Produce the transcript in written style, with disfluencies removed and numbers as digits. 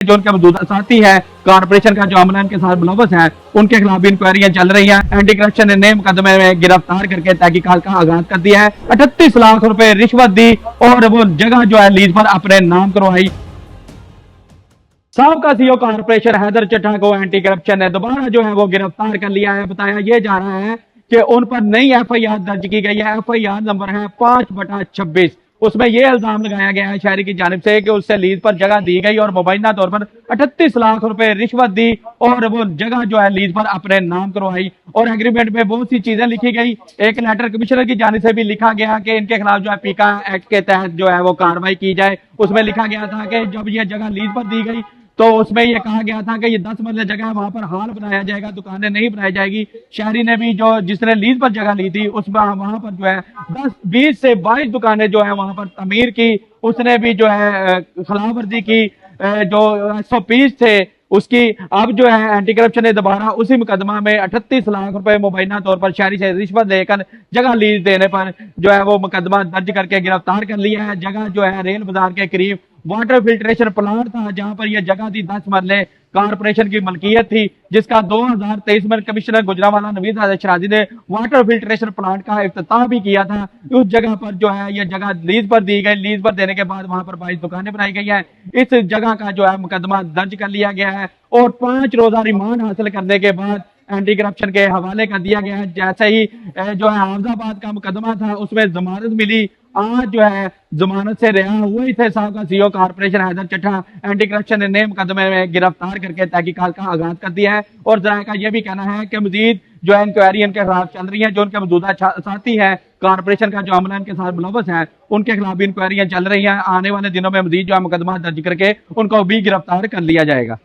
जो उनके मौजूदा साथी है कॉर्पोरेशन का जो अमला के साथ मुलव्वस है उनके खिलाफ भी इंक्वायरियां चल रही हैं। एंटी करप्शन ने नए मुकदमे में गिरफ्तार करके तहकीकात का आगाज कर दिया है। 38 लाख रुपए रिश्वत दी और वो जगह जो है लीज पर अपने नाम करवाई। साबका सीईओ कॉर्पोरेशन हैदर चड्ढा को एंटी करप्शन ने दोबारा जो है वो गिरफ्तार कर लिया है। बताया यह जा रहा है कि उन पर नई एफआईआर दर्ज की गई है। एफआईआर नंबर है 5/26। उसमें यह इल्जाम लगाया गया है शहरी की जानिब से कि उससे लीज पर जगह दी गई और मुबैना तौर पर 38 लाख रुपए रिश्वत दी और वो जगह जो है लीज पर अपने नाम करवाई। और एग्रीमेंट में बहुत सी चीजें लिखी गई। एक लेटर कमिश्नर की जानिब से भी लिखा गया कि इनके खिलाफ जो है पीका एक्ट के तहत जो है वो कार्रवाई की जाए। उसमें लिखा गया था कि जब यह जगह लीज पर दी गई तो उसमें यह कहा गया था कि ये 10 मरले जगह है, वहां पर हाल बनाया जाएगा, दुकानें नहीं बनाई जाएगी। शहरी ने भी जो जिसने लीज पर जगह ली थी उसमें वहां पर जो है 20 से 22 दुकानें जो है वहां पर तमीर की। उसने भी जो है खिलाफ वर्जी की जो 120 थे उसकी। अब जो है एंटी करप्शन ने दोबारा उसी मुकदमा में 38 लाख रुपए मुबैना तौर पर शहरी से रिश्वत देकर जगह लीज देने पर जो है वो मुकदमा दर्ज करके गिरफ्तार कर लिया है। जगह जो है रेल बाजार के करीब वाटर फिल्ट्रेशन प्लांट था जहां पर यह जगह थी 10 मरले कारपोरेशन की मलकियत थी, जिसका 2023 में कमिश्नर गुजरावाला नवीद शराजी ने वाटर फिल्ट्रेशन प्लांट का इफ्तिताह भी किया था। उस जगह पर जो है यह जगह लीज पर दी गई। लीज पर देने के बाद वहां पर 22 दुकानें बनाई गई है। इस जगह का जो है मुकदमा दर्ज कर लिया गया है और 5 रोजा रिमांड हासिल करने के बाद एंटी करप्शन के हवाले कर दिया गया है। जैसे ही जो है हाफजाबाद का मुकदमा था उसमें जमानत मिली। आज जो है जमानत से रिहा हुए थे साहब CEO corporation Haider Chadha. Anti corruption ने नए मुकदमे में गिरफ्तार करके तहकीकात का आगाज कर दिया है। और जरा का यह भी कहना है कि मजीद जो है इंक्वायरी इनके खिलाफ चल रही है। जो उनके मौजूदा साथी है कॉर्पोरेशन का जो अमला के साथ मुलव्वस है उनके खिलाफ भी इंक्वायरियां चल रही हैं। आने वाले दिनों में मजीद जो है मुकदमा दर्ज करके उनको भी गिरफ्तार कर लिया जाएगा।